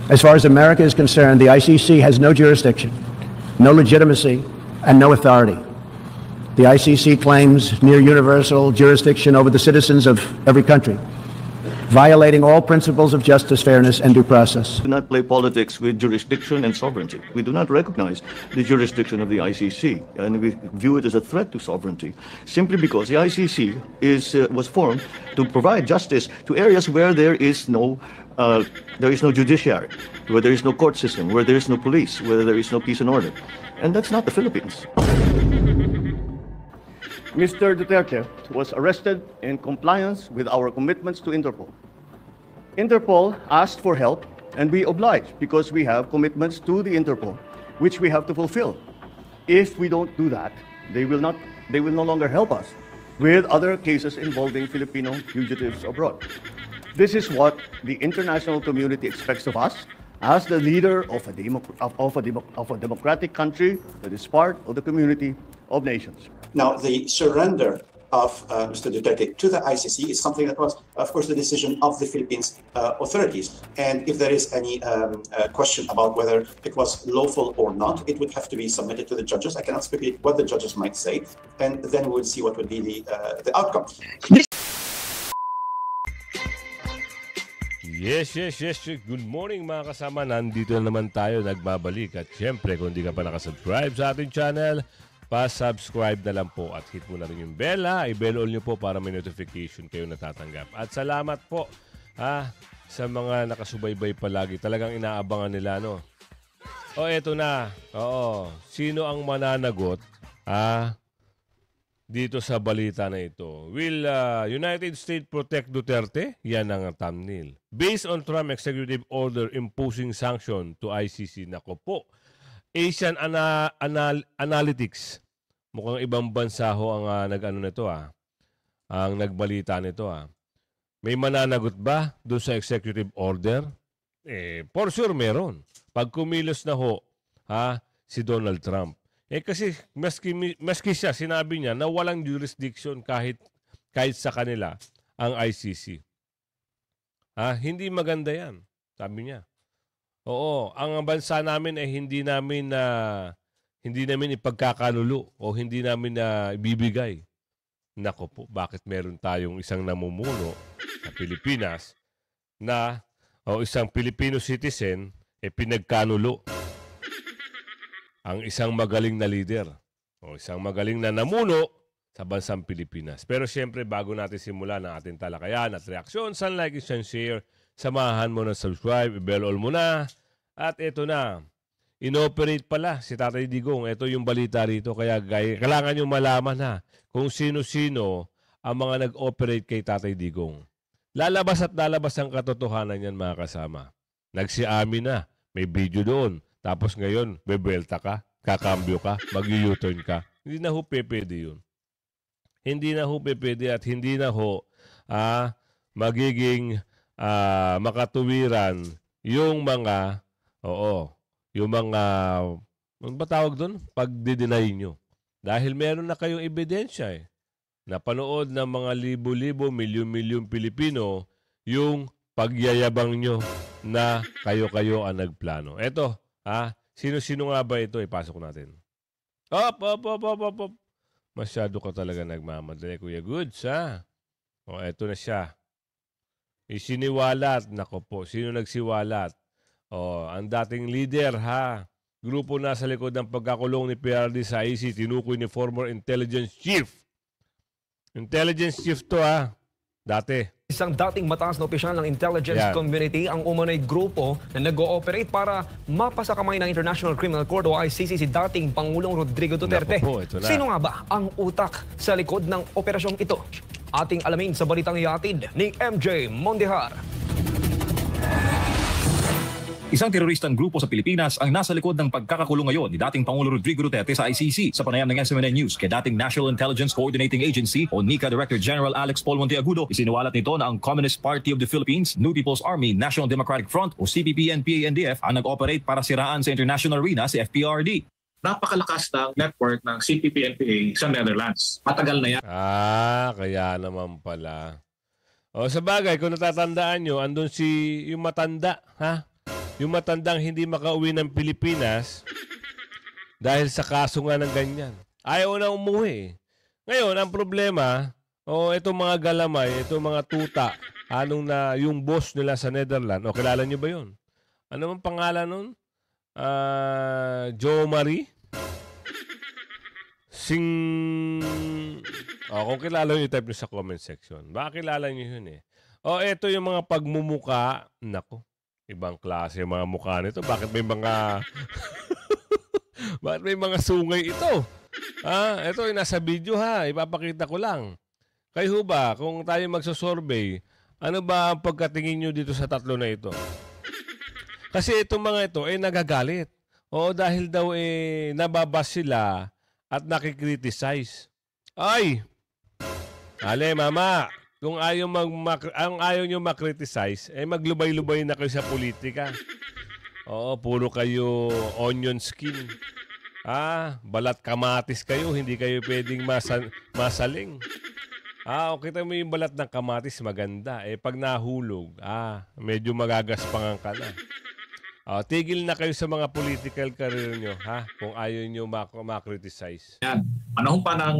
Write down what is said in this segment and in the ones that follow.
As far as America is concerned, the ICC has no jurisdiction, no legitimacy, and no authority. The ICC claims near universal jurisdiction over the citizens of every country, violating all principles of justice, fairness, and due process. We do not play politics with jurisdiction and sovereignty. We do not recognize the jurisdiction of the ICC, and we view it as a threat to sovereignty, simply because the ICC was formed to provide justice to areas where there is no judiciary, where there is no court system, where there is no police, where there is no peace and order. And that's not the Philippines. Mr. Duterte was arrested in compliance with our commitments to Interpol. Interpol asked for help, and we obliged because we have commitments to the Interpol, which we have to fulfill. If we don't do that, they will no longer help us with other cases involving Filipino fugitives abroad. This is what the international community expects of us as the leader of a democratic country that is part of the community of nations. Now, the surrender of Mr. Duterte to the ICC is something that was, of course, the decision of the Philippines authorities. And if there is any question about whether it was lawful or not, it would have to be submitted to the judges. I cannot speculate what the judges might say, and then we will see what would be the outcome. Yes. Good morning mga kasama. Nandito na naman tayo, nagbabalik. At syempre, kung hindi ka pa nakasubscribe sa ating channel, pa-subscribe na lang po at hit mo na rin yung bell ha. I-bell all nyo po para may notification kayo natatanggap. At salamat po sa mga nakasubaybay palagi. Talagang inaabangan nila, no? O, eto na. Oo. Sino ang mananagot dito sa balita na ito? Will United States protect Duterte? Yan ang thumbnail. Based on Trump Executive Order imposing sanction to ICC. Nako po. Asian Analytics. Mukhang ibang bansa ho ang nag-ano nito ang nagbalita nito May mananagot ba doon sa executive order? For sure meron. Pag kumilos na ho si Donald Trump. Kasi maski siya sinabi niya na walang jurisdiction kahit sa kanila ang ICC. Hindi maganda 'yan, sabi niya. Oo, ang bansa namin ay hindi namin ipagkakanulo o hindi namin ibibigay. Nako po, bakit meron tayong isang namumuno sa Pilipinas o isang Filipino citizen pinagkanulo ang isang magaling na leader o isang magaling na namuno sa bansang Pilipinas. Pero siyempre, bago natin simulan ang ating talakayan at reaksyon, like, and share, samahan mo na subscribe, i-bell all mo na. At ito na, inoperate pala si Tatay Digong. Ito yung balita rito. Kaya kailangan nyo malaman kung sino-sino ang mga nag-operate kay Tatay Digong. Lalabas at lalabas ang katotohanan yan mga kasama. Nagsiamin na. May video doon. Tapos ngayon, bebelta ka, kakambyo ka, mag-u-turn ka. Hindi na ho pwede yun. Hindi na ho pwede at hindi na ho magiging makatuwiran yung mga ano ba tawag doon? Pag-deny nyo. Dahil meron na kayong ebidensya Napanood ng mga libo-libo, milyon-milyon Pilipino yung pagyayabang nyo na kayo-kayo ang nagplano. Eto, sino-sino nga ba ito? Ipasok natin. Op. Masyado ka talaga nagmamadali, Kuya Goods, O, eto na siya. Isiniwalat. Nako po, sino nagsiwalat? O, ang dating leader, Grupo nasa likod ng pagkakulong ni PRD sa IC, tinukoy ni former intelligence chief. Intelligence chief to, dati. Isang dating mataas na opisyal ng intelligence community ang umunay grupo na nag-ooperate para mapasakamay ng International Criminal Court o ICC si dating Pangulong Rodrigo Duterte. Sino nga ba ang utak sa likod ng operasyong ito? Ating alamin sa balitang ihatid ni MJ Mondehar. Isang teroristang grupo sa Pilipinas ang nasa likod ng pagkakakulong ngayon ni dating Pangulo Rodrigo Duterte sa ICC. Sa panayam ng SMNN News kay dating National Intelligence Coordinating Agency o NICA Director General Alex Paul Monteagudo, isiniwalat nito na ang Communist Party of the Philippines, New People's Army, National Democratic Front o CPP-NPA-NDF ang nag-operate para siraan sa international arena si FPRD. Napakalakas ng network ng CPP-NPA sa Netherlands. Matagal na yan. Kaya naman pala. O sa bagay, kung natatandaan nyo, andun yung matanda, yung matandang hindi makauwi ng Pilipinas dahil sa kaso nga ng ganyan. Ayaw na umuwi. Ngayon, ang problema, itong mga galamay, itong mga tuta, yung boss nila sa Netherlands, kilala niyo ba yun? Ano bang pangalan nun? Joe Marie? Kung kilala nyo, i-type nyo sa comment section. Baka kilala nyo yun eh. Ito yung mga pagmumuka. Nako, ibang klase yung mga mukha nito. Bakit may mga... Bakit may mga sungay ito? Ito yung nasa video ha. Ipapakita ko lang. Kayo ba, kung tayo magsasurvey, ano ba ang pagkatingin nyo dito sa tatlo na ito? Kasi itong mga ito nagagalit. Dahil daw nababas sila at nakikriticize. Ay! Ale, mama, kung ayaw nyo makriticize, maglubay-lubay na kayo sa politika. Puro kayo onion skin. Balat kamatis kayo, hindi kayo pwedeng masaling. Kita mo yung balat ng kamatis, maganda. Pag nahulog, medyo magagaspangan ka na. Tigil na kayo sa mga political career nyo, kung ayaw nyo makriticize. Yan. Panahon pa ng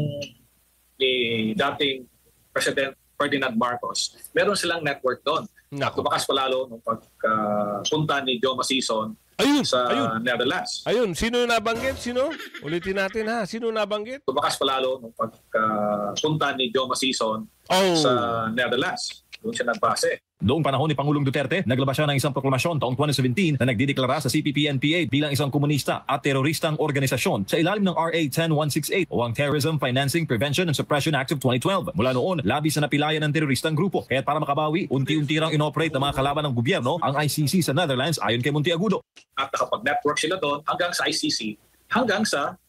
dating President Ferdinand Marcos, meron silang network doon. Tumakas pa lalo nung pagpunta ni Joe Masison sa Netherlands. Ayun, sino nabanggit? Sino? Ulitin natin ha. Sino nabanggit? Tumakas pa lalo nung pagpunta ni Joe Masison sa Netherlands. Doon siya nagbase. Noong panahon ni Pangulong Duterte, naglabas siya ng isang proklamasyon taong 2017 na nagdideklara sa CPP-NPA bilang isang komunista at teroristang organisasyon sa ilalim ng RA 10168 o ang Terrorism Financing Prevention and Suppression Act of 2012. Mula noon, labis na napilayan ng teroristang grupo. Kaya't para makabawi, unti-unti rang inoperate ng mga kalaban ng gobyerno ang ICC sa Netherlands ayon kay Monteagudo. At nakapag-network sila doon hanggang sa ICC, hanggang sa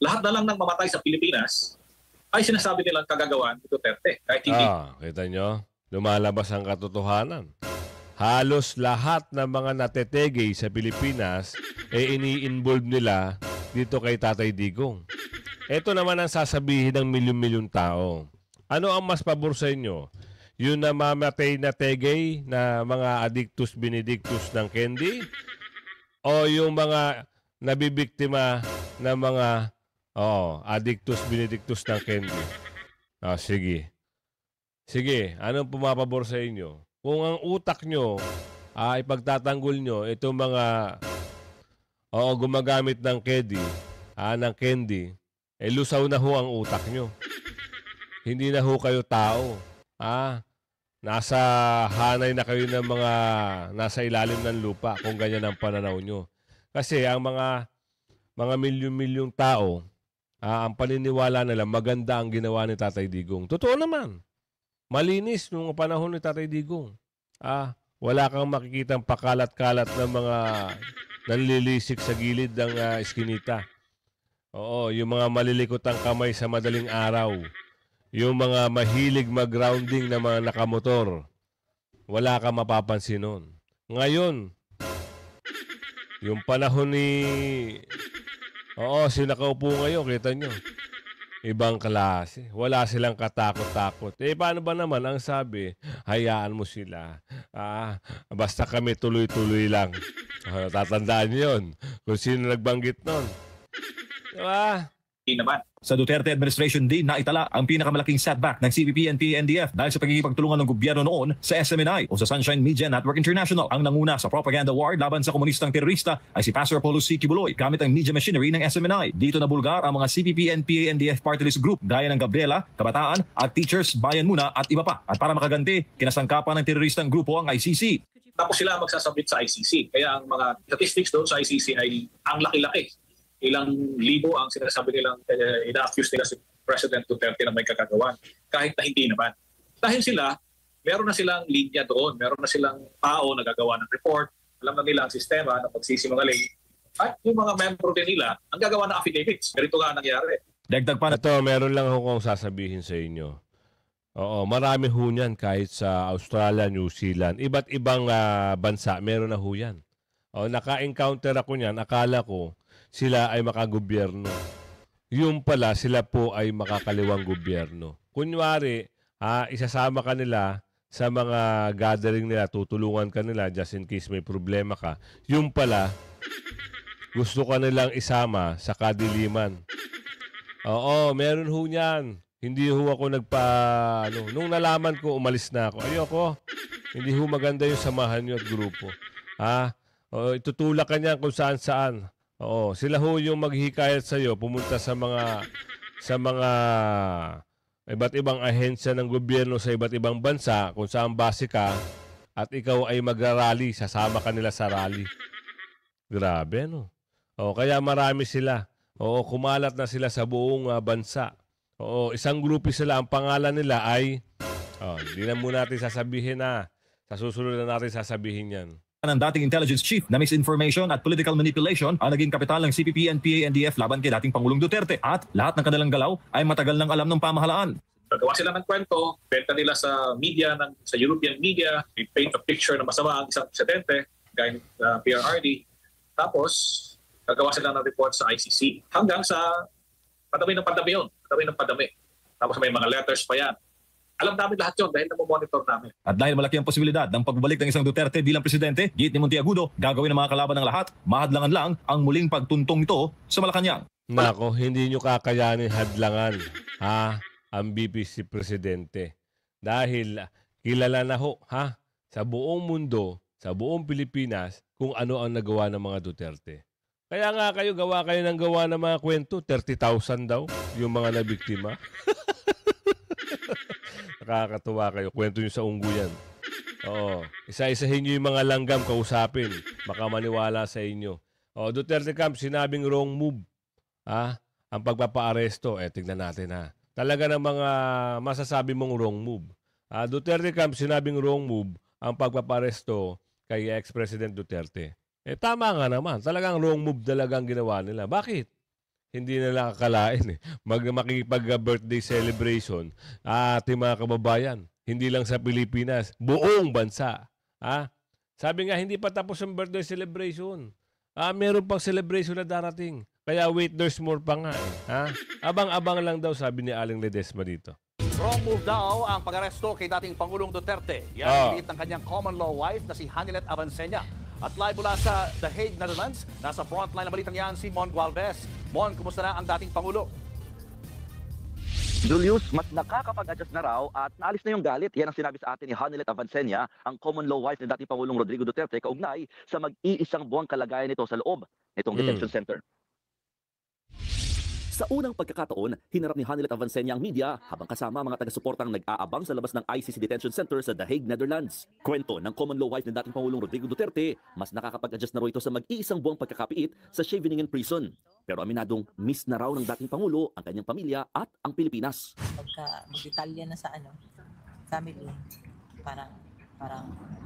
lahat na lang ng mamatay sa Pilipinas ay sinasabi nilang kagagawan ni Duterte. Kahit hindi. Kita nyo? Lumalabas ang katotohanan. Halos lahat ng mga natetege sa Pilipinas ini-involve nila dito kay Tatay Digong. Ito naman ang sasabihin ng milyon-milyong tao. Ano ang mas pabor sa inyo? Yung namamatay na tegay na mga addictus benedictus ng candy? O yung mga nabibiktima na mga addictus benedictus ng candy? Sige, anong pumapabor sa inyo? Kung ang utak nyo ipagtatanggol nyo itong mga gumagamit ng candy, lusaw na ho ang utak nyo. Hindi na ho kayo tao. Nasa hanay na kayo ng mga nasa ilalim ng lupa kung ganyan ang pananaw nyo. Kasi ang mga milyon-milyong tao, ang paniniwala nila maganda ang ginawa ni Tatay Digong. Totoo naman. Malinis nung panahon ni Tatay Digong. Wala kang makikitang pakalat-kalat ng mga nanlilisik sa gilid ng eskinita. Yung mga malilikot ang kamay sa madaling araw. Yung mga mahilig mag-grounding na mga nakamotor. Wala kang mapapansin nun. Ngayon, yung panahon ni... sinakaupo ngayon, kita nyo. Ibang klase. Wala silang katakot-takot. Paano ba naman ang sabi? Hayaan mo sila. Basta kami tuloy-tuloy lang. Tatandaan nyo yun. Kung sino nagbanggit nun. Diba? Hindi naman. Sa Duterte administration din naitala ang pinakamalaking setback ng CPP-NPA-NDF dahil sa pagkikipagtulungan ng gobyerno noon sa SMNI o sa Sunshine Media Network International. Ang nanguna sa propaganda war laban sa komunistang terorista ay si Pastor Apollo C. Kibuloy gamit ang media machinery ng SMNI. Dito nabulgar ang mga CPP-NPA-NDF party list group gaya ng Gabriela, Kabataan at Teachers Bayan Muna at iba pa. At para makaganti, kinasangkapan ng teroristang grupo ang ICC. Tapos sila magsasabit sa ICC. Kaya ang mga statistics doon sa ICC ay ang laki-laki. Ilang libo ang sinasabi nilang ina-accuse nila si President Duterte na may kakagawan. Kahit na hindi naman. Dahil sila, meron na silang linya doon. Meron na silang tao na gagawa ng report. Alam na nila ang sistema na pagsisinungaling. At yung mga membro din nila, ang gagawa ng affidavits. Ganito nga nangyari. Dagdag pa na ito, meron lang akong sasabihin sa inyo. Marami ho niyan kahit sa Australia, New Zealand. Iba't ibang bansa, meron na ho yan. Naka-encounter ako niyan, akala ko sila ay makagobyerno. Yung pala, sila po ay makakaliwang gobyerno. Kunwari, isasama ka nila sa mga gathering nila, tutulungan ka nila just in case may problema ka. Yung pala, gusto ka nilang isama sa kadiliman. Oo, meron ho niyan. Hindi ho ako nung nalaman ko, umalis na ako. Ayoko. Hindi ho maganda yung samahan nyo at grupo. Itutulak ka niyan kung saan-saan. Oo, sila ho yung maghihikayat sa'yo, pumunta sa mga iba't ibang ahensya ng gobyerno sa iba't ibang bansa kung saan base ka at ikaw ay magrarally, sasama ka nila sa rally. Grabe, no? O, kaya marami sila. Oo, kumalat na sila sa buong bansa. Oo, isang grupo sila. Ang pangalan nila ay, hindi na muna natin sasabihin na. Sa susunod na natin sasabihin yan. Ng dating intelligence chief na misinformation at political manipulation ang naging kapital ng CPP, NPA, NDF laban kay dating Pangulong Duterte. At lahat ng kanilang galaw ay matagal nang alam ng pamahalaan. Nagawa sila ng kwento, benta nila sa media, sa European media, paint a picture na masama ang isang presidente, gaya ng PRRD. Tapos, nagawa sila ng report sa ICC. Hanggang sa padami ng padami. Tapos may mga letters pa yan. Alam namin lahat yun dahil namomonitor namin. At dahil malaki ang posibilidad ng pagbabalik ng isang Duterte bilang presidente, giit ni Monteagudo, gagawin ng mga kalaban ng lahat, mahadlangan lang ang muling pagtuntong ito sa Malacanang. Nako, hindi nyo kakayanin hadlangan ang VP si presidente. Dahil kilala na ho sa buong mundo, sa buong Pilipinas, kung ano ang nagawa ng mga Duterte. Kaya nga gawa kayo ng mga kwento, 30,000 daw yung mga nabiktima. Nakakatuwa kayo. Kwento nyo sa unggo yan. Oo. Isa-isahin nyo yung mga langgam kausapin. Baka maniwala sa inyo. Duterte Camp, sinabing wrong move. Ang pagpapaaresto. Tignan natin Talaga ng mga masasabi mong wrong move. Duterte Camp, sinabing wrong move ang pagpapaaresto kay ex-President Duterte. Tama nga naman. Talagang wrong move talagang ginawa nila. Bakit? Hindi nila akalain makikipag-birthday celebration ating mga kababayan. Hindi lang sa Pilipinas, buong bansa. Sabi nga, hindi pa tapos ang birthday celebration. Meron pang celebration na darating. Kaya wait, there's more pa nga. Abang-abang lang daw, sabi ni Aling Ledesma dito. Wrong move daw ang pag-aresto kay dating Pangulong Duterte. Yan ang liit ng kanyang common law wife na si Hanilet Avancenia. At live mula sa The Hague, Netherlands, nasa frontline ng balitang yan si Mon Gualvez. Mon, kumusta na ang dating Pangulo? Julius, mas nakakapag-adjust na raw at naalis na yung galit. Yan ang sinabi sa atin ni Hanilet Avancenia, ang common law wife ni dating Pangulong Rodrigo Duterte, kaugnay sa mag-iisang buwang kalagayan nito sa loob nitong detention center. Sa unang pagkakataon, hinarap ni Hanilet Avancenia ang media habang kasama mga taga-suportang nag-aabang sa labas ng ICC Detention Center sa The Hague, Netherlands. Kwento ng common law wife ni dating Pangulong Rodrigo Duterte, mas nakakapag-adjust na raw ito sa mag-iisang buwang pagkakapiit sa Scheveningen Prison. Pero aminadong miss na raw ng dating Pangulo ang kanyang pamilya at ang Pilipinas. Pagka mag-Detalya na sa family, parang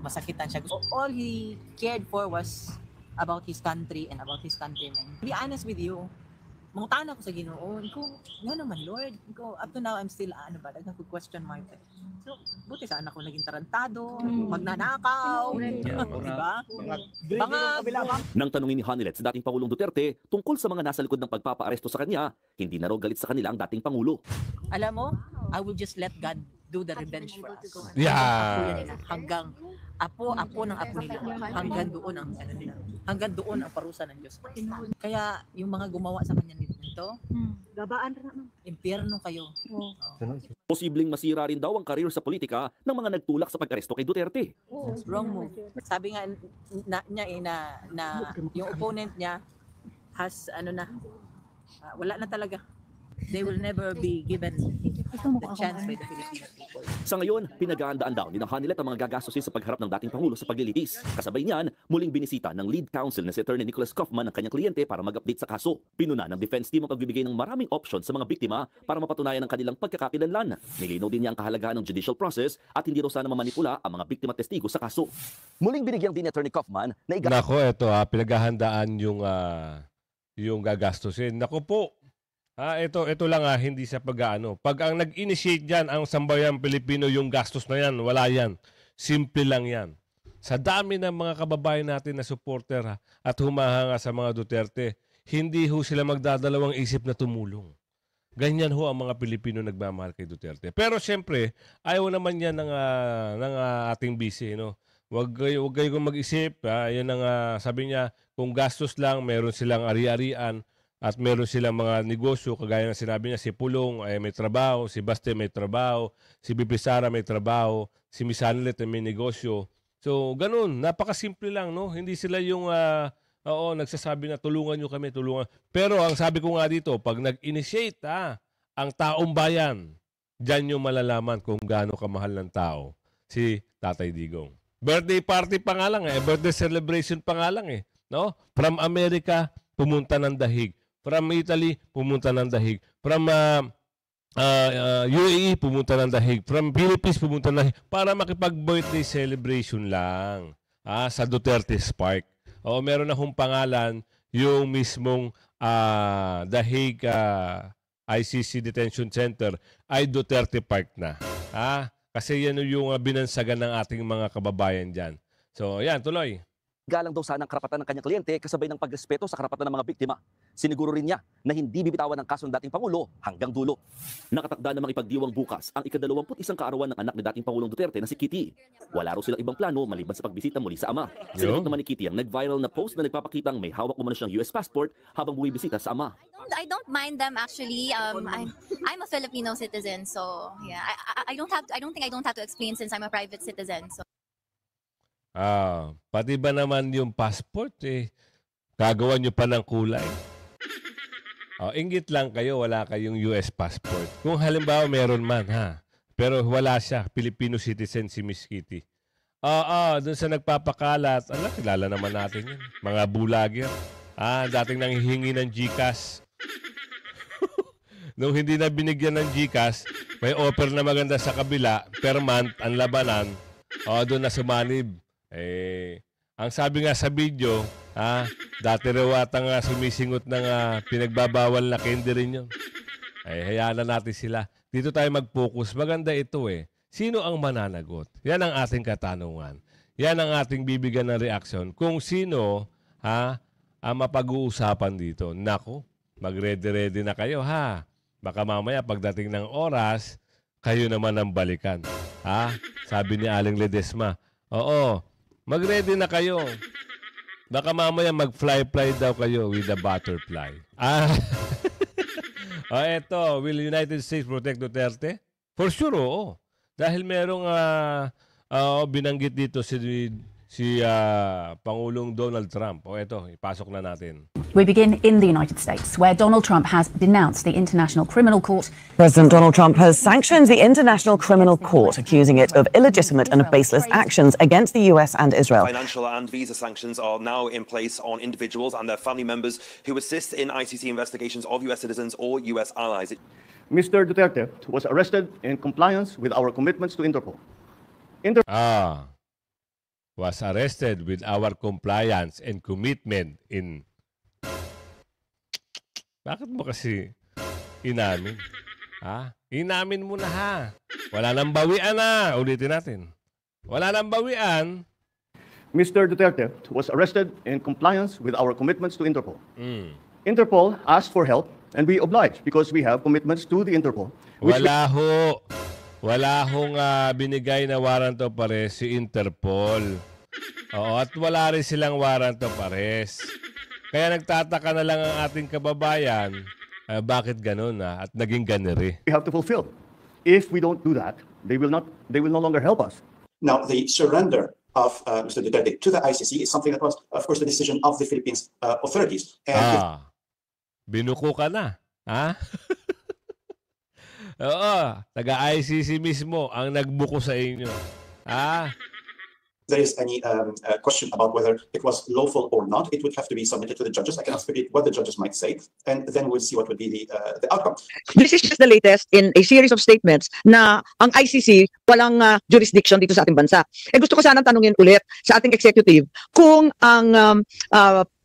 masakitan siya. All he cared for was about his country and about his countrymen. To be honest with you, mangutana ako sa Ginoo, nga naman Lord, up to now I'm still nagko-question mark. So, buti sa anak ko naging tarantado, magnanakaw, diba? Nang tanungin ni Hanilet sa dating Pangulong Duterte tungkol sa mga nasa likod ng pagpapaaresto sa kanya, hindi na raw galit sa kanila ang dating Pangulo. Alam mo, I will just let God do the revenge for us. Hanggang apo ng apo nila, hanggang doon ang nila. Hanggang doon ang parusa ng Diyos. Kaya yung mga gumawa sa kanya nito, gabaan rin naman. Impyerno kayo. Posibleng masira rin daw ang karir sa politika ng mga nagtulak sa pag-aresto kay Duterte. Wrong move. Sabi nga na yung opponent niya has wala na talaga. They will never be given the chance by the Filipino people. Sa ngayon, pinag-aandaan daw ni Hanilet ang mga gagastusin sa pagharap ng dating Pangulo sa paglilitis. Kasabay niyan, muling binisita ng lead counsel na si Attorney Nicholas Kaufman ang kanyang kliyente para mag-update sa kaso. Pinuna ng defense team ang pagbibigay ng maraming options sa mga biktima para mapatunayan ang kanilang pagkakakilanlan. Nilinaw din niya ang kahalagahan ng judicial process at hindi raw sana mamanipula ang mga biktima testigo sa kaso. Muling binigyang din ni Attorney Kaufman na Nako, ito pinaghahandaan yung gagastusin. Nako po. Ito lang hindi sa pag-aano. Pag ang nag-initiate dyan, ang sambayang Pilipino, yung gastos na yan, wala yan. Simple lang yan. Sa dami ng mga kababayan natin na supporter at humahanga sa mga Duterte, hindi ho sila magdadalawang isip na tumulong. Ganyan ho ang mga Pilipino nagmamahal kay Duterte. Pero siyempre, ayaw naman yan ng ating bisi, no? Wag kayo mag-isip. Yan ang sabi niya, kung gastos lang, meron silang ari-arian at meron silang mga negosyo. Kagaya ng sinabi niya, si Pulong ay may trabaho, si Baste may trabaho, si Bibi Sara may trabaho, si Miss Hanilet ay may negosyo. So, ganun. Napakasimple lang, no? Hindi sila yung nagsasabi na tulungan nyo kami, tulungan. Pero ang sabi ko nga dito, pag nag-initiate ang taong bayan, dyan nyo malalaman kung gaano kamahal ng tao si Tatay Digong. Birthday party pa nga lang birthday celebration pa nga lang no? From America, pumunta ng dahig. From Italy, pumunta ng dahig. From UAE, pumunta ng dahig. From Philippines, pumunta ng dahig. Para makipag-birthday celebration lang sa Duterte's Park. Meron na hong pangalan yung mismong Dahig ICC Detention Center ay Duterte Park na. Kasi yan yung binansagan ng ating mga kababayan dyan. So, yan, tuloy. Galang daw sana ang karapatan ng kanyang kliyente kasabay ng pagrespeto sa karapatan ng mga biktima. Siniguro rin niya na hindi bibitawan ng kaso ng dating Pangulo hanggang dulo. Nakatakda namang ipagdiwang bukas ang ika-21 kaarawan ng anak ni dating Pangulong Duterte na si Kitty. Wala raw silang ibang plano maliban sa pagbisita muli sa ama. Sinagot naman ni Kitty ang nag-viral na post na nagpapakitang may hawak umano siyang US passport habang bumibisita sa ama. I don't mind them actually. I'm a Filipino citizen, so yeah. I don't think I don't have to explain since I'm a private citizen. So. Pati ba naman yung passport gagawan nyo pa ng kulay? Inggit lang kayo, wala kayong US passport. Kung halimbawa meron man pero wala siya, Filipino citizen si Miss Kitty. Doon sa nagpapakalat, kilala naman natin yun. Mga bulager. Dating nanghihingi ng GCash. Nung hindi na binigyan ng GCash, may offer na maganda sa kabila, per month, ang labanan, doon na sumanib. Ang sabi nga sa video, dati raw atang sumisingot ng pinagbabawal na candy rin yun. Hayaan na natin sila. Dito tayo mag-focus. Maganda ito Sino ang mananagot? Yan ang ating katanungan. Yan ang ating bibigyan ng reaksyon. Kung sino ang mapag-uusapan dito. Naku, mag-ready-ready na kayo Baka mamaya pagdating ng oras, kayo naman ang balikan. Sabi ni Aling Ledesma, mag-ready na kayo. Baka mamaya mag-fly-fly daw kayo with a butterfly. Eto, will United States protect Duterte? For sure, oo. Dahil merong binanggit dito si Pangulong Donald Trump. Eto, ipasok na natin. We begin in the United States, where Donald Trump has denounced the International Criminal Court. President Donald Trump has sanctioned the International Criminal Court, accusing it of illegitimate and baseless actions against the US and Israel. Financial and visa sanctions are now in place on individuals and their family members who assist in ICC investigations of US citizens or US allies. Mr. Duterte was arrested in compliance with our commitments to Interpol. Was arrested with our compliance and commitment in... Bakit mo kasi inamin? Inamin mo na Wala nang bawian Ulitin natin. Wala nang bawian. Mr. Duterte was arrested in compliance with our commitments to Interpol. Interpol asked for help and we obliged because we have commitments to the Interpol. Wala hong binigay na warrant of arrest si Interpol. At wala rin silang warrant of arrest. Kaya nagtataka na lang ang ating kababayan, bakit ganun at naging ganere. We have to fulfill. If we don't do that, they will no longer help us. Now, the surrender of Mr. Duterte to the ICC is something that was, of course, the decision of the Philippines authorities. And binuko ka na, taga-ICC mismo ang nagbuko sa inyo. There is any question about whether it was lawful or not, it would have to be submitted to the judges. I cannot speculate what the judges might say, and then we'll see what would be the outcome. This is just the latest in a series of statements na ang ICC walang jurisdiction dito sa ating bansa. Gusto ko sanang tanungin ulit sa ating executive kung ang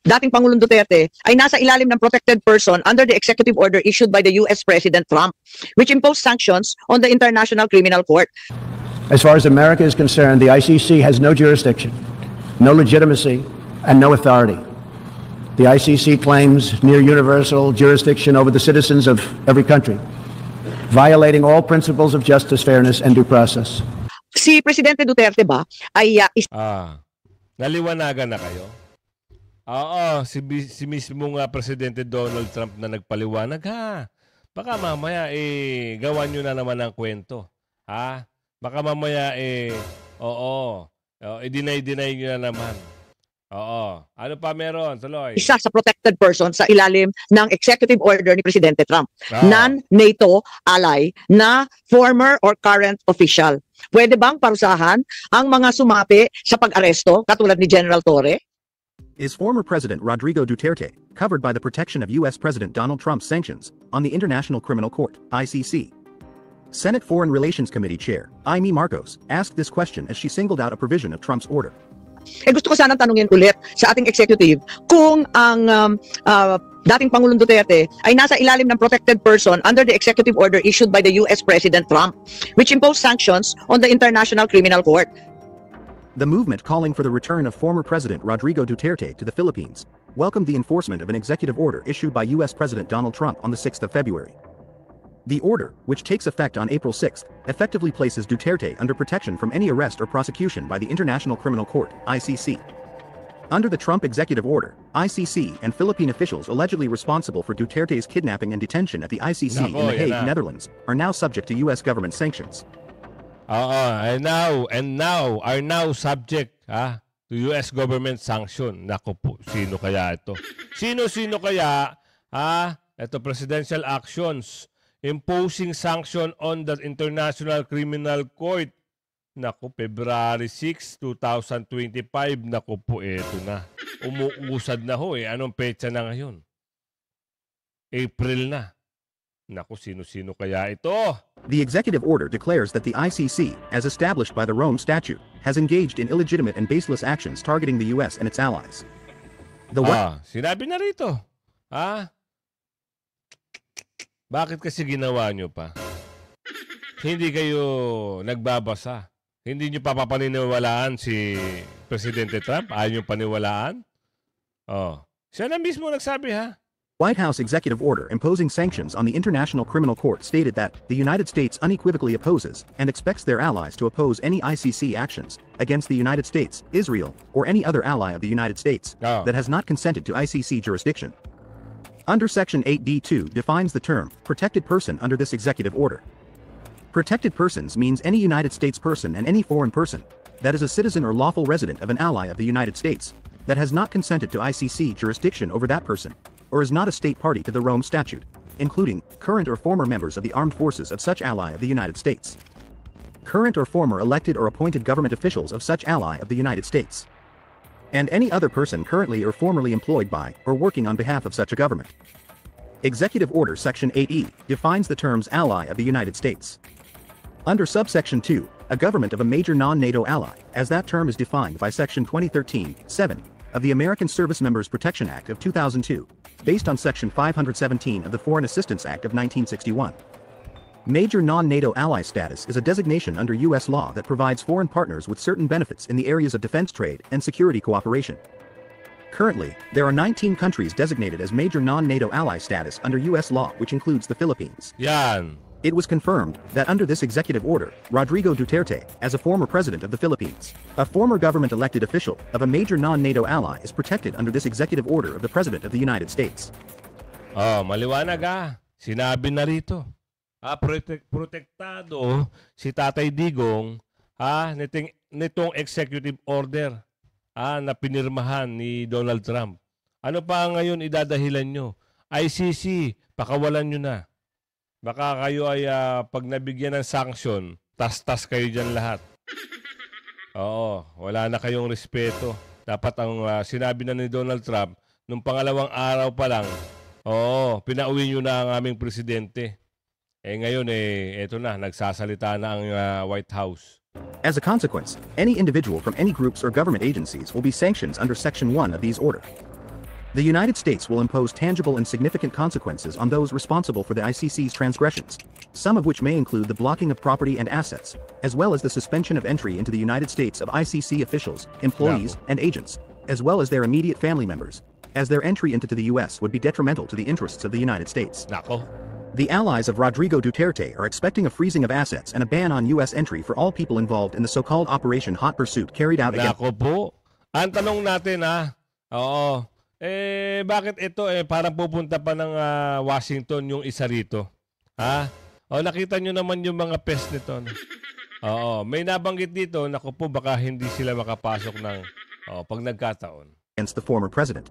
dating Pangulong Duterte ay nasa ilalim ng protected person under the executive order issued by the US President Trump, which imposed sanctions on the International Criminal Court. As far as America is concerned, the ICC has no jurisdiction, no legitimacy, and no authority. The ICC claims near universal jurisdiction over the citizens of every country, violating all principles of justice, fairness, and due process. Si Presidente Duterte ba ay naliwanagan na kayo? Oo, si mismo nga Presidente Donald Trump na nagpaliwanag ha. Baka mamaya gawan nyo na naman ang kwento. Ha? Baka mamaya i-deny nyo na naman. Oo. Ano pa meron? Tuloy. Isa sa protected person sa ilalim ng executive order ni Presidente Trump. Non-NATO ally na former or current official. Pwede bang parusahan ang mga sumapi sa pag-aresto katulad ni General Torre? Is former President Rodrigo Duterte covered by the protection of U.S. President Donald Trump's sanctions on the International Criminal Court, ICC? Senate Foreign Relations Committee Chair, Amy Marcos, asked this question as she singled out a provision of Trump's order. Gusto ko sanang tanungin ulit sa ating executive kung ang dating Pangulong Duterte ay nasa ilalim ng protected person under the executive order issued by the U.S. President Trump, which imposed sanctions on the International Criminal Court. The movement calling for the return of former President Rodrigo Duterte to the Philippines welcomed the enforcement of an executive order issued by U.S. President Donald Trump on the 6th of February. The order, which takes effect on April 6th, effectively places Duterte under protection from any arrest or prosecution by the International Criminal Court, ICC. Under the Trump executive order, ICC and Philippine officials allegedly responsible for Duterte's kidnapping and detention at the ICC in The Hague, Netherlands, are now subject to U.S. government sanctions. And now are subject to US government sanction. Nako po, sino kaya ito? Sino kaya ito presidential actions imposing sanction on the International Criminal Court. Nako, February 6, 2025. Nako po, ito na. Umuusad na ho eh. Anong petsa na ngayon? April na. Naku, sino-sino kaya ito? The executive order declares that the ICC, as established by the Rome Statute, has engaged in illegitimate and baseless actions targeting the U.S. and its allies. Sinabi na rito. Bakit kasi ginawa nyo pa? Hindi kayo nagbabasa. Hindi nyo papapaniwalaan si Presidente Trump? Ayaw nyo paniwalaan? Siya na mismo nagsabi White House executive order imposing sanctions on the International Criminal Court stated that the United States unequivocally opposes and expects their allies to oppose any ICC actions against the United States, Israel, or any other ally of the United States that has not consented to ICC jurisdiction. Under Section 8D2 defines the term protected person under this executive order. Protected persons means any United States person and any foreign person that is a citizen or lawful resident of an ally of the United States that has not consented to ICC jurisdiction over that person, or is not a state party to the Rome Statute, including current or former members of the armed forces of such ally of the United States, current or former elected or appointed government officials of such ally of the United States, and any other person currently or formerly employed by or working on behalf of such a government. Executive Order Section 8E defines the terms ally of the United States. Under subsection 2, a government of a major non-NATO ally, as that term is defined by Section 2013-7 of the American Service Members Protection Act of 2002, based on Section 517 of the Foreign Assistance Act of 1961. Major non-NATO ally status is a designation under U.S. law that provides foreign partners with certain benefits in the areas of defense trade and security cooperation. Currently, there are 19 countries designated as major non-NATO ally status under U.S. law, which includes the Philippines. It was confirmed that under this executive order, Rodrigo Duterte, as a former president of the Philippines, a former government-elected official of a major non-NATO ally, is protected under this executive order of the President of the United States. Maliwanag Sinabi na rito. Protektado si Tatay Digong nitong executive order na pinirmahan ni Donald Trump. Ano pa ngayon idadahilan nyo? ICC, pakawalan nyo na. Baka kayo ay pag nabigyan ng sanction, tas-tas kayo dyan lahat. Oo, wala na kayong respeto. Dapat ang sinabi na ni Donald Trump, nung pangalawang araw pa lang, pinauwi nyo na ang aming presidente. Ngayon eto na, nagsasalita na ang White House. As a consequence, any individual from any groups or government agencies will be sanctioned under Section 1 of these orders. The United States will impose tangible and significant consequences on those responsible for the ICC's transgressions, some of which may include the blocking of property and assets, as well as the suspension of entry into the United States of ICC officials, employees, and agents, as well as their immediate family members, as their entry into the U.S. would be detrimental to the interests of the United States. Nako. The allies of Rodrigo Duterte are expecting a freezing of assets and a ban on U.S. entry for all people involved in the so-called Operation Hot Pursuit carried out against... Nako po. Ang tanong natin oo, bakit ito parang pupunta pa ng Washington yung isa rito? Nakita nyo naman yung mga pest nito. Oo, may nabanggit dito, nako po, baka hindi sila makapasok ng pag nagkataon. Against the former president.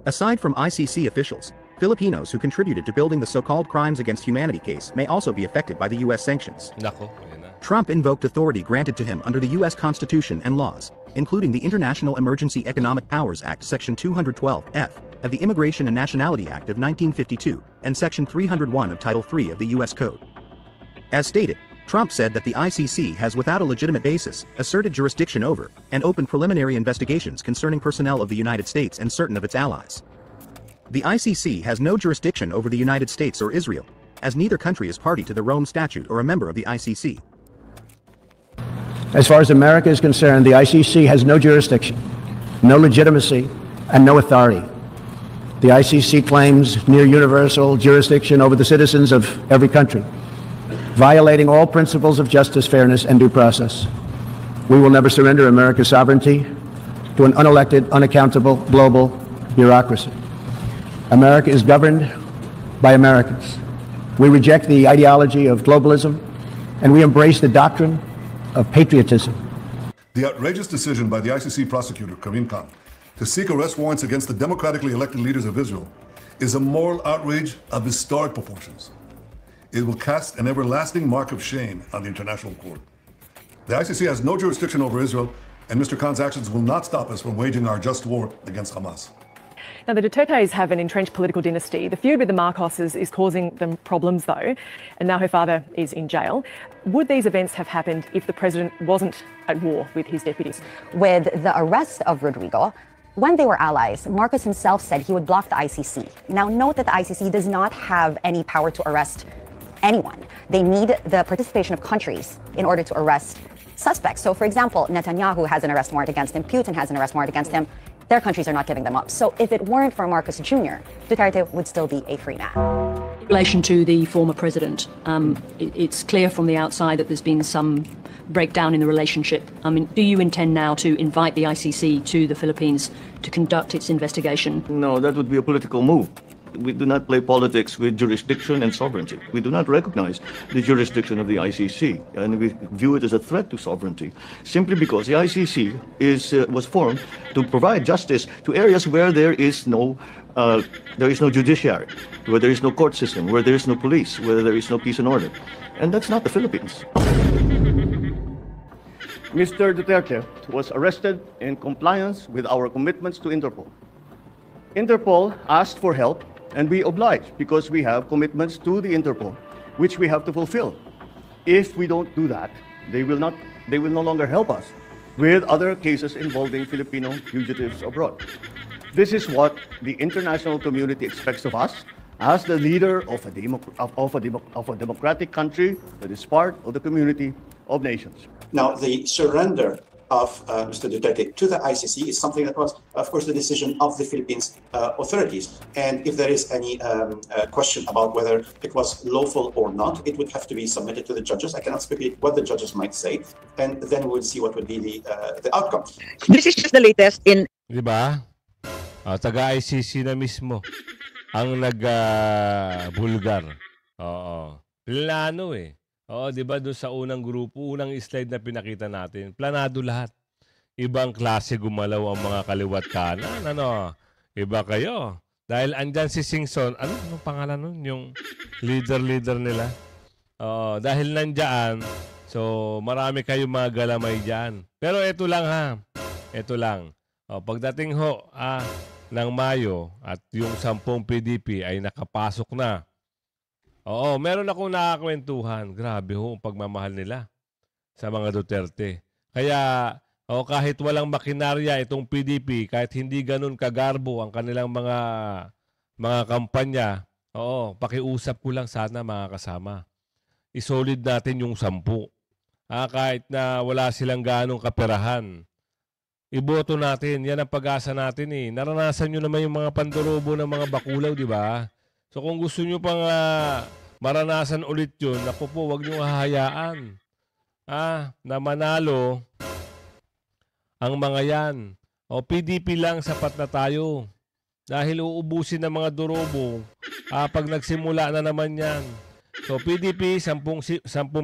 Aside from ICC officials, Filipinos who contributed to building the so-called crimes against humanity case may also be affected by the U.S. sanctions. Nako, Trump invoked authority granted to him under the U.S. Constitution and laws, including the International Emergency Economic Powers Act Section 212F of the Immigration and Nationality Act of 1952 and Section 301 of Title III of the U.S. Code. As stated, Trump said that the ICC has without a legitimate basis asserted jurisdiction over and opened preliminary investigations concerning personnel of the United States and certain of its allies. The ICC has no jurisdiction over the United States or Israel, as neither country is party to the Rome Statute or a member of the ICC. As far as America is concerned, the ICC has no jurisdiction, no legitimacy, and no authority. The ICC claims near universal jurisdiction over the citizens of every country, violating all principles of justice, fairness, and due process. We will never surrender America's sovereignty to an unelected, unaccountable global bureaucracy. America is governed by Americans. We reject the ideology of globalism, and we embrace the doctrine of patriotism. The outrageous decision by the ICC prosecutor, Karim Khan, to seek arrest warrants against the democratically elected leaders of Israel is a moral outrage of historic proportions. It will cast an everlasting mark of shame on the International Court. The ICC has no jurisdiction over Israel, and Mr. Khan's actions will not stop us from waging our just war against Hamas. Now, the Dutertes have an entrenched political dynasty. The feud with the Marcoses is causing them problems, though, and now her father is in jail. Would these events have happened if the president wasn't at war with his deputies? With the arrest of Rodrigo, when they were allies, Marcos himself said he would block the ICC. Now, note that the ICC does not have any power to arrest anyone. They need the participation of countries in order to arrest suspects. So, for example, Netanyahu has an arrest warrant against him, Putin has an arrest warrant against him. Their countries are not giving them up. So if it weren't for Marcos Jr., Duterte would still be a free man. In relation to the former president, it's clear from the outside that there's been some breakdown in the relationship. I mean, do you intend now to invite the ICC to the Philippines to conduct its investigation? No, that would be a political move. We do not play politics with jurisdiction and sovereignty. We do not recognize the jurisdiction of the ICC, and we view it as a threat to sovereignty, simply because the ICC was formed to provide justice to areas where there is no judiciary, where there is no court system, where there is no police, where there is no peace and order. And that's not the Philippines. Mr. Duterte was arrested in compliance with our commitments to Interpol. Interpol asked for help, and we obliged because we have commitments to the Interpol, which we have to fulfill. If we don't do that, they will no longer help us with other cases involving Filipino fugitives abroad. This is what the international community expects of us as the leader of a democratic country that is part of the community of nations. Now, the surrender of Mr. Duterte to the ICC is something that was, of course, the decision of the Philippines authorities. And if there is any question about whether it was lawful or not, it would have to be submitted to the judges. I cannot speculate what the judges might say, and then we'll see what would be the outcome. This is just the latest in... Diba? Taga-ICC na mismo ang nag-bulgar. Oo. Plano Oo, di ba doon sa unang grupo, unang slide na pinakita natin, planado lahat. Ibang klase gumalaw ang mga kaliwat kanan. Iba kayo. Dahil andyan si Singson, anong pangalan nun? Yung leader nila. Dahil nandyan, so marami kayong mga galamay dyan. Pero ito lang ito lang. Pagdating ng Mayo at yung 10 PDP ay nakapasok na, oo, meron akong nakakwentuhan. Grabe ang pagmamahal nila sa mga Duterte. Kaya, kahit walang makinarya itong PDP, kahit hindi ganun kagarbo ang kanilang mga kampanya, pakiusap ko lang sana mga kasama. Isolid natin yung 10. Kahit na wala silang ganong kaperahan, iboto natin. Yan ang pag-asa natin eh. Naranasan nyo naman yung mga pandurobo ng mga bakulaw, di ba? So kung gusto nyo pang maranasan ulit yun, naku po, huwag nyo hahayaan na manalo ang mga yan. O PDP lang, sapat na tayo. Dahil uubusin ng mga durobo pag nagsimula na naman yan. So PDP, 10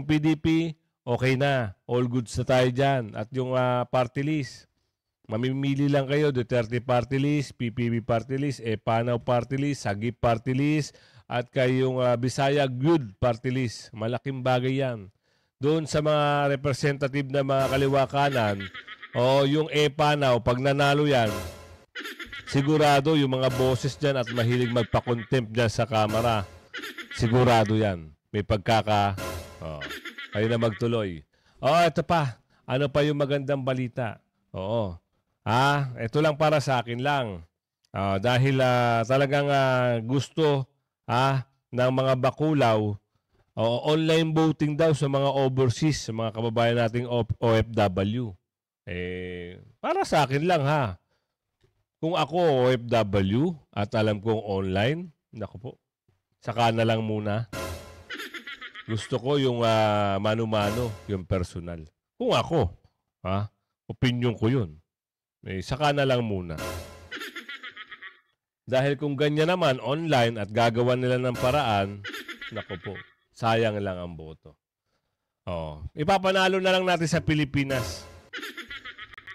PDP, okay na. All goods na tayo dyan. At yung party list, mamimili lang kayo, Duterte party list, PPP party list, Panaw party list, Sagip party list, at kayong Bisaya Good party list. Malaking bagay yan. Doon sa mga representative na mga kaliwa kanan, yung Panaw, pag nanalo yan, sigurado yung mga boses dyan at mahilig magpa-contempt dyan sa kamera. Sigurado yan. May kayo na magtuloy. Ito pa. Ano pa yung magandang balita? Ito lang para sa akin lang. Dahil talagang gusto ng mga bakulaw, online voting daw sa mga overseas, sa mga kababayan nating OFW. Para sa akin lang Kung ako OFW at alam kong online, naku po, saka na lang muna. Gusto ko yung mano-mano, yung personal. Kung ako, opinion ko yun. Saka na lang muna. Dahil kung ganyan naman, online at gagawa nila ng paraan, naku po, sayang lang ang boto. Ipapanalo na lang natin sa Pilipinas.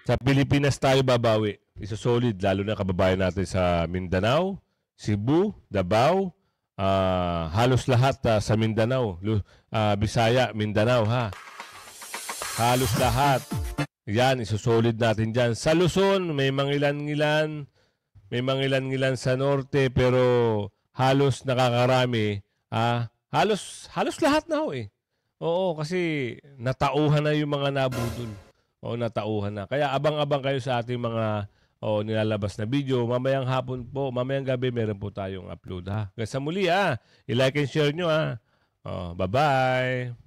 Sa Pilipinas tayo babawi. Isosolid, lalo na kababayan natin sa Mindanao, Cebu, Davao, halos lahat sa Mindanao, Bisaya, Mindanao halos lahat. Yan, isosolid natin dyan. Sa Luzon, may mangilan-ngilan sa norte, pero halos nakakarami. Halos lahat na Oo, kasi natauhan na yung mga nabudol. Natauhan na. Kaya abang-abang kayo sa ating mga nilalabas na video. Mamayang hapon po, mamayang gabi, meron po tayong upload Hanggang sa muli I-like and share nyo Bye-bye!